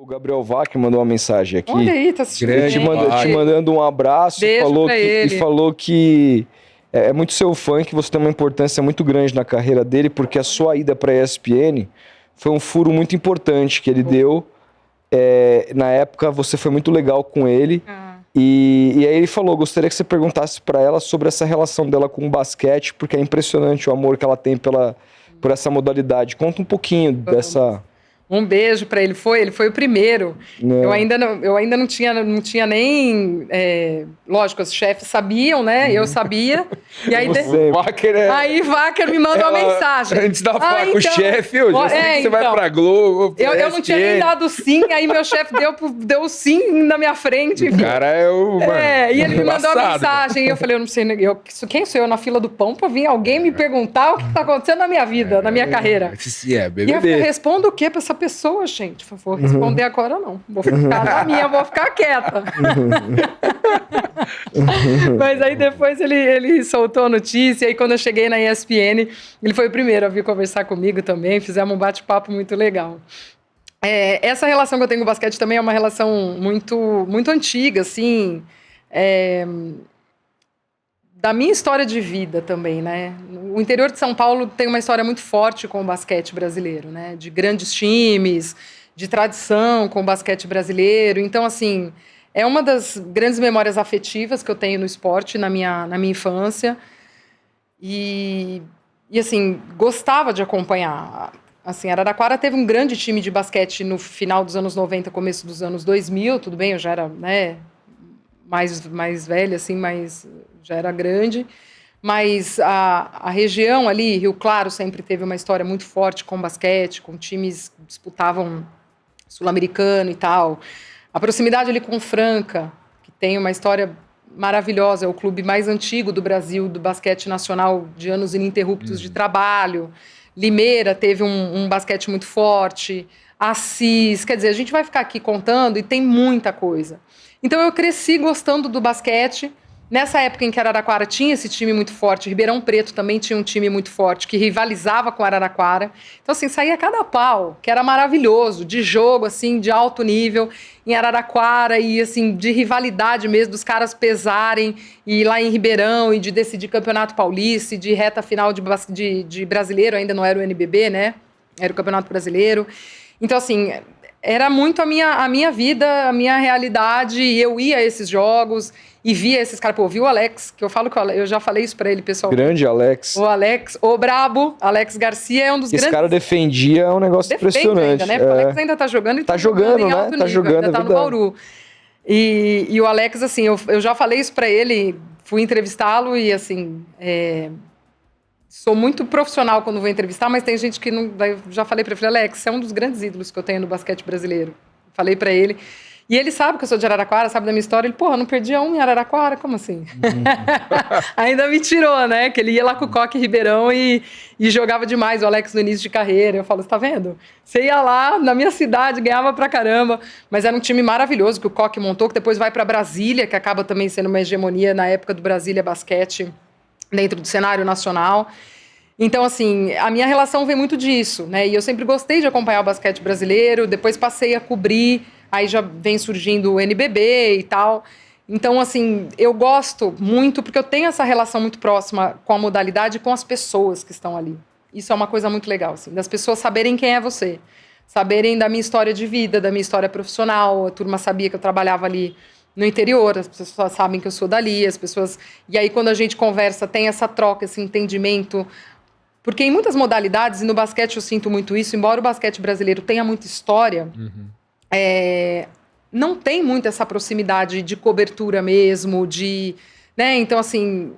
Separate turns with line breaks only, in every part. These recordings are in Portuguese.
O Gabriel Vac mandou uma mensagem aqui.
Olha aí, tá assistindo.
Te mandando um abraço.
Beijo pra ele.
E falou que é muito seu fã, que você tem uma importância muito grande na carreira dele, porque a sua ida para a ESPN foi um furo muito importante que ele deu. Na época, você foi muito legal com ele. E aí ele falou, gostaria que você perguntasse para ela sobre essa relação dela com o basquete, porque é impressionante o amor que ela tem por essa modalidade. Conta um pouquinho dessa...
Um beijo para ele. Ele foi o primeiro. Eu ainda não tinha nem... lógico, os chefes sabiam, né? Eu sabia. E aí, aí Vacker me mandou uma mensagem.
Antes da falar com o chefe, eu já sei que você vai pra Globo.
Eu não tinha nem dado sim, aí meu chefe deu sim na minha frente. Enfim.
O cara é o...
e ele me mandou uma mensagem. E eu falei, eu não sei, quem sou eu na fila do pão pra vir alguém me perguntar o que tá acontecendo na minha vida, na minha carreira?
E eu
respondo o quê pra essa pessoa, gente? Vou responder agora, não. Vou ficar na minha, vou ficar quieta. Mas aí depois ele soltou a notícia, e aí quando eu cheguei na ESPN, ele foi o primeiro a vir conversar comigo também, fizemos um bate-papo muito legal. Essa relação que eu tenho com o basquete também é uma relação muito, muito antiga, assim, da minha história de vida também, né? O interior de São Paulo tem uma história muito forte com o basquete brasileiro, né? De grandes times, de tradição com o basquete brasileiro. Então, assim, é uma das grandes memórias afetivas que eu tenho no esporte, na minha infância. E assim, gostava de acompanhar. Assim, Araraquara teve um grande time de basquete no final dos anos 90, começo dos anos 2000. Tudo bem, eu já era, né, mais velha, assim, mas já era grande. Mas a região ali, Rio Claro, sempre teve uma história muito forte com basquete, com times que disputavam sul-americano e tal. A proximidade ali com Franca, que tem uma história maravilhosa, é o clube mais antigo do Brasil, do basquete nacional, de anos ininterruptos de trabalho. Limeira teve um basquete muito forte. Assis, quer dizer, a gente vai ficar aqui contando e tem muita coisa. Então eu cresci gostando do basquete. Nessa época em que Araraquara tinha esse time muito forte, Ribeirão Preto também tinha um time muito forte, que rivalizava com Araraquara. Então, assim, saía cada pau, que era maravilhoso, de jogo, assim, de alto nível, em Araraquara, e, assim, de rivalidade mesmo, dos caras pesarem, e lá em Ribeirão, e de decidir Campeonato Paulista, e de reta final de brasileiro, ainda não era o NBB, né? Era o Campeonato Brasileiro. Então, assim, era muito a minha vida, a minha realidade, e eu ia a esses jogos e via esses caras. Pô, viu o Alex, que eu falo que eu já falei isso pra ele, pessoal.
Grande Alex.
O Alex, o brabo, Alex Garcia é um dos grandes...
Esse cara defendia um negócio impressionante.
Ainda, né? Porque o Alex ainda tá jogando e
tá jogando,
em
né?
alto nível, ainda tá no Bauru. E o Alex, assim, eu já falei isso pra ele, fui entrevistá-lo e, assim... Sou muito profissional quando vou entrevistar, mas tem gente que não... Já falei pra ele, Alex, você é um dos grandes ídolos que eu tenho no basquete brasileiro. Falei pra ele. E ele sabe que eu sou de Araraquara, sabe da minha história. Ele, porra, não perdia um em Araraquara? Como assim? Ainda me tirou, né? Que ele ia lá com o Coque Ribeirão e jogava demais, o Alex no início de carreira. Eu falo, você tá vendo? Você ia lá, na minha cidade, ganhava pra caramba. Mas era um time maravilhoso que o Coque montou, que depois vai pra Brasília, que acaba também sendo uma hegemonia na época do Brasília Basquete, dentro do cenário nacional. Então, assim, a minha relação vem muito disso, né? E eu sempre gostei de acompanhar o basquete brasileiro, depois passei a cobrir, aí já vem surgindo o NBB e tal. Então, assim, eu gosto muito, porque eu tenho essa relação muito próxima com a modalidade e com as pessoas que estão ali. Isso é uma coisa muito legal, assim, das pessoas saberem quem é você, saberem da minha história de vida, da minha história profissional. A turma sabia que eu trabalhava ali no interior, as pessoas sabem que eu sou dali, as pessoas... E aí, quando a gente conversa, tem essa troca, esse entendimento... Porque em muitas modalidades, e no basquete eu sinto muito isso, embora o basquete brasileiro tenha muita história, não tem muito essa proximidade de cobertura mesmo, né? Então, assim,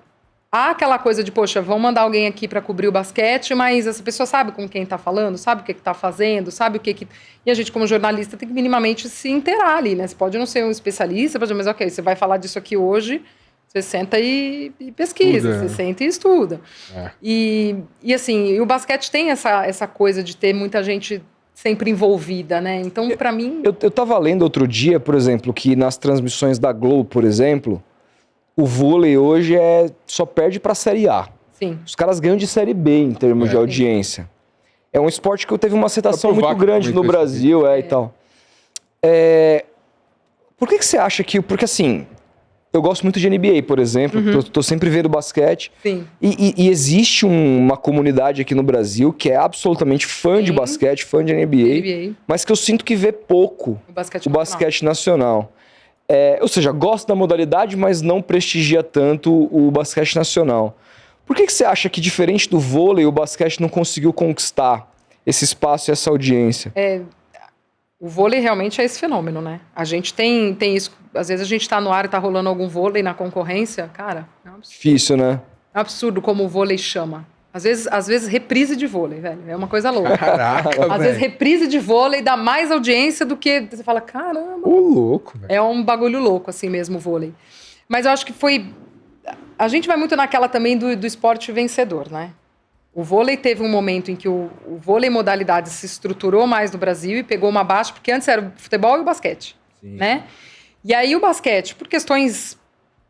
há aquela coisa de, poxa, vamos mandar alguém aqui para cobrir o basquete, mas essa pessoa sabe com quem está falando, sabe o que está fazendo, sabe o que... E a gente, como jornalista, tem que minimamente se inteirar ali, né? Você pode não ser um especialista, mas ok, você vai falar disso aqui hoje... Você senta e pesquisa, você senta e estuda. E assim, o basquete tem essa coisa de ter muita gente sempre envolvida, né? Então, para mim...
Eu tava lendo outro dia, por exemplo, que nas transmissões da Globo, por exemplo, o vôlei hoje só perde pra Série A.
Sim.
Os caras ganham de Série B em termos de audiência. É um esporte que teve uma aceitação muito grande no Brasil, e tal. Por que você acha que... Porque assim, eu gosto muito de NBA, por exemplo. Tô sempre vendo basquete.
Sim.
E existe uma comunidade aqui no Brasil que é absolutamente fã de basquete, fã de NBA, mas que eu sinto que vê pouco o basquete nacional. Ou seja, gosta da modalidade, mas não prestigia tanto o basquete nacional. Por que você acha que, diferente do vôlei, o basquete não conseguiu conquistar esse espaço e essa audiência?
O vôlei realmente é esse fenômeno, né? A gente tem isso. Às vezes a gente tá no ar e tá rolando algum vôlei na concorrência. Cara, é um absurdo.
Difícil, né?
É um absurdo como o vôlei chama. Às vezes reprise de vôlei, velho. É uma coisa louca.
Caraca,
Às vezes reprise de vôlei dá mais audiência do que... Você fala, caramba.
Ô, louco, velho.
É um bagulho louco, assim mesmo, o vôlei. Mas eu acho que foi... A gente vai muito naquela também do esporte vencedor, né? O vôlei teve um momento em que o vôlei modalidade se estruturou mais no Brasil e pegou uma baixa, porque antes era o futebol e o basquete, né? E aí o basquete, por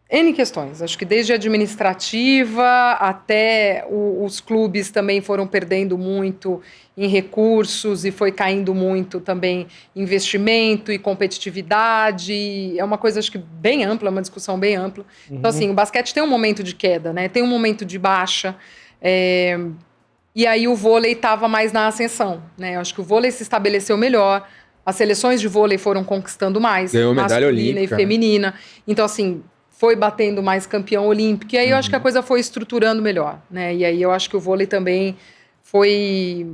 N questões, acho que desde a administrativa até os clubes também foram perdendo muito em recursos e foi caindo muito também investimento e competitividade, é uma coisa acho que bem ampla, uma discussão bem ampla. Então assim, o basquete tem um momento de queda, né? Tem um momento de baixa, e aí o vôlei estava mais na ascensão, né? Eu acho que o vôlei se estabeleceu melhor, as seleções de vôlei foram conquistando mais,
ganhou medalha
masculina
olímpica,
e feminina. Então, assim, foi batendo mais campeão olímpico. E aí eu acho que a coisa foi estruturando melhor, né? E aí eu acho que o vôlei também foi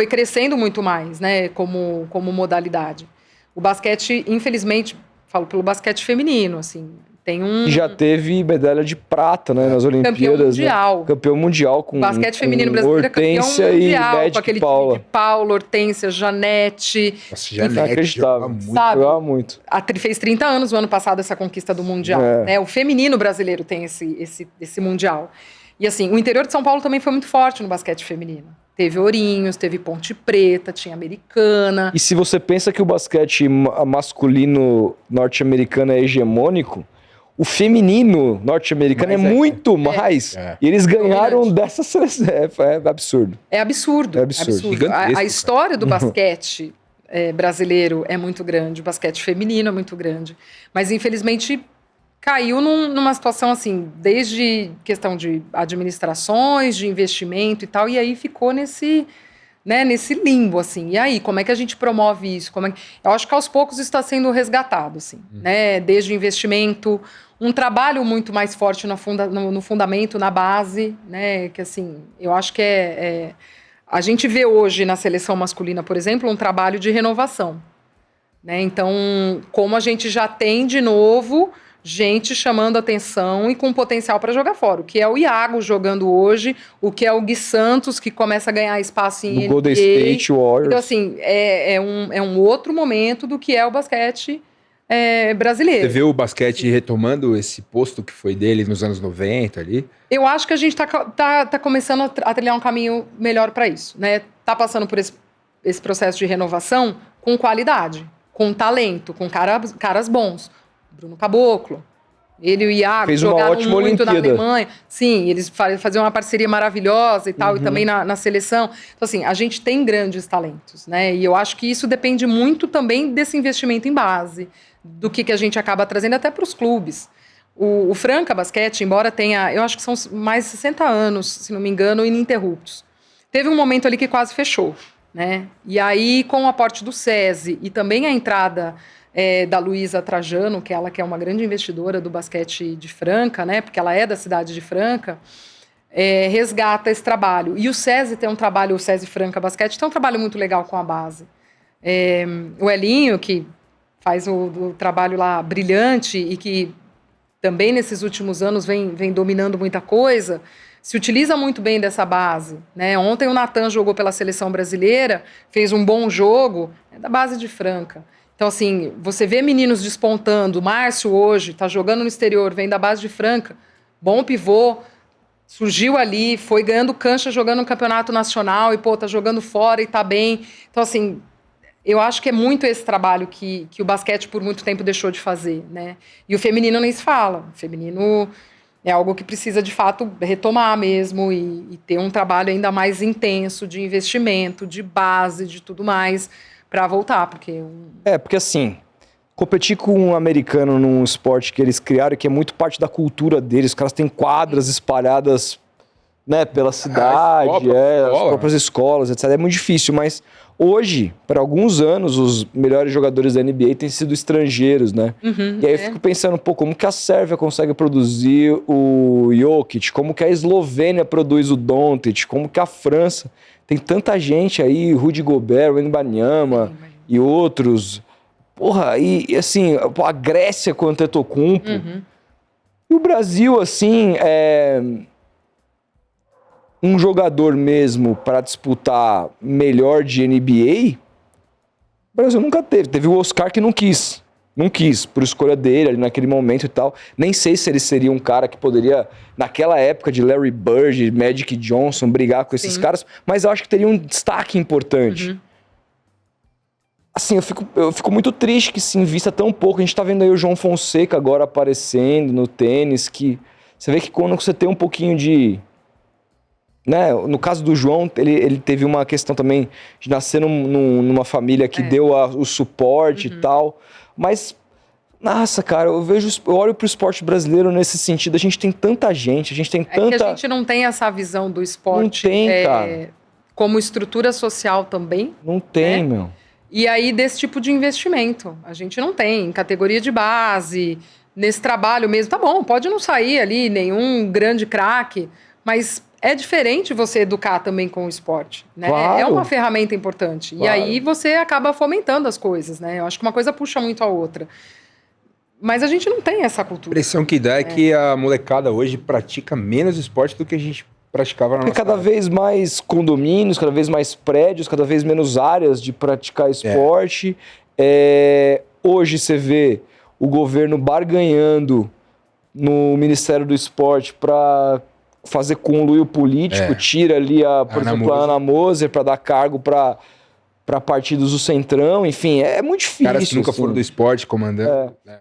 crescendo muito mais, né? Como modalidade. O basquete, infelizmente, falo pelo basquete feminino, assim... Tem
já teve medalha de prata, né, nas Olimpíadas.
Campeão mundial.
Né? Campeão mundial com
basquete feminino brasileiro,
Hortência
campeão mundial,
e Magic
com aquele
Paula.
time de Paula, Hortência, Janete.
Nossa, Janete
inacreditável.
Jogava
muito.
Fez 30 anos no ano passado essa conquista do Mundial. Né? O feminino brasileiro tem esse Mundial. E assim, o interior de São Paulo também foi muito forte no basquete feminino. Teve Ourinhos, teve Ponte Preta, tinha Americana.
E se você pensa que o basquete masculino norte-americano é hegemônico, o feminino norte-americano é muito mais. E eles ganharam dessa seleção. É absurdo.
É absurdo.
É absurdo.
A história do basquete brasileiro é muito grande, o basquete feminino é muito grande. Mas, infelizmente, caiu numa situação assim, desde questão de administrações, de investimento e tal, e aí ficou nesse limbo, assim. E aí, como é que a gente promove isso? Eu acho que aos poucos isso está sendo resgatado, assim, né? Desde o investimento, um trabalho muito mais forte no fundamento, na base, né? Que, assim, eu acho que a gente vê hoje na seleção masculina, por exemplo, um trabalho de renovação, né? Então, como a gente já tem, de novo... gente chamando atenção e com potencial para jogar fora. O que é o Iago jogando hoje, o que é o Gui Santos, que começa a ganhar espaço em NBA.
Golden State Warriors.
Então, assim, é um outro momento do que é o basquete brasileiro.
Você vê o basquete retomando esse posto que foi dele nos anos 90 ali?
Eu acho que a gente tá começando a trilhar um caminho melhor para isso, né? Tá passando por esse processo de renovação com qualidade, com talento, com caras bons. Bruno Caboclo, ele e o Iago jogaram muito na Alemanha. Sim, eles faziam uma parceria maravilhosa e tal, e também na seleção. Então, assim, a gente tem grandes talentos, né? E eu acho que isso depende muito também desse investimento em base, do que a gente acaba trazendo até para os clubes. O Franca Basquete, embora tenha, eu acho que são mais de 60 anos, se não me engano, ininterruptos. Teve um momento ali que quase fechou, né? E aí, com o aporte do SESI e também a entrada... da Luísa Trajano, que ela que é uma grande investidora do basquete de Franca, né, porque ela é da cidade de Franca, resgata esse trabalho. E o SESI tem um trabalho, o SESI Franca Basquete tem um trabalho muito legal com a base. O Elinho, que faz o trabalho lá brilhante e que também nesses últimos anos vem dominando muita coisa, se utiliza muito bem dessa base, né? Ontem o Natan jogou pela seleção brasileira, fez um bom jogo, é da base de Franca. Então, assim, você vê meninos despontando. O Márcio hoje está jogando no exterior, vem da base de Franca, bom pivô, surgiu ali, foi ganhando cancha jogando no campeonato nacional e, tá jogando fora e tá bem. Então, assim, eu acho que é muito esse trabalho que o basquete por muito tempo deixou de fazer, né? E o feminino nem se fala. O feminino é algo que precisa, de fato, retomar mesmo e ter um trabalho ainda mais intenso de investimento, de base, de tudo mais, para voltar, porque...
Porque assim, competir com um americano num esporte que eles criaram, que é muito parte da cultura deles, os caras têm quadras espalhadas, né, pela cidade, as próprias escolas, etc. É muito difícil, mas hoje, para alguns anos, os melhores jogadores da NBA têm sido estrangeiros, né? E aí eu fico pensando, pô, como que a Sérvia consegue produzir o Jokic? Como que a Eslovênia produz o Doncic? Como que a França... Tem tanta gente aí, Rudy Gobert, Wembanyama e outros. Porra, e assim, a Grécia com o Antetokounmpo. E o Brasil, assim, um jogador mesmo para disputar melhor de NBA, o Brasil nunca teve. Teve o Oscar que não quis. Não quis, por escolha dele ali naquele momento e tal. Nem sei se ele seria um cara que poderia, naquela época de Larry Bird, Magic Johnson, brigar com esses caras, mas eu acho que teria um destaque importante. Assim, eu fico muito triste que se invista tão pouco. A gente tá vendo aí o João Fonseca agora aparecendo no tênis, que você vê que quando você tem um pouquinho de... Né? No caso do João, ele teve uma questão também de nascer numa família que deu o suporte e tal. Mas, nossa, cara, eu olho pro esporte brasileiro nesse sentido. A gente tem tanta gente, a gente tem tanta...
que a gente não tem essa visão do esporte
cara.
Como estrutura social também.
Não tem, meu.
E aí, desse tipo de investimento. A gente não tem. Em categoria de base, nesse trabalho mesmo. Tá bom, pode não sair ali nenhum grande craque, mas... É diferente você educar também com o esporte, né?
Claro.
É uma ferramenta importante.
Claro.
E aí você acaba fomentando as coisas, né? Eu acho que uma coisa puxa muito a outra. Mas a gente não tem essa
A
cultura.
impressão que dá é que a molecada hoje pratica menos esporte do que a gente praticava na nossa
cada
época.
vez mais condomínios, cada vez mais prédios, cada vez menos áreas de praticar esporte. Hoje você vê o governo barganhando no Ministério do Esporte para fazer conluio político, tira ali, por exemplo, a Ana Moser para dar cargo para partidos do Centrão, enfim, é muito difícil.
Caras que nunca foram do esporte comandando.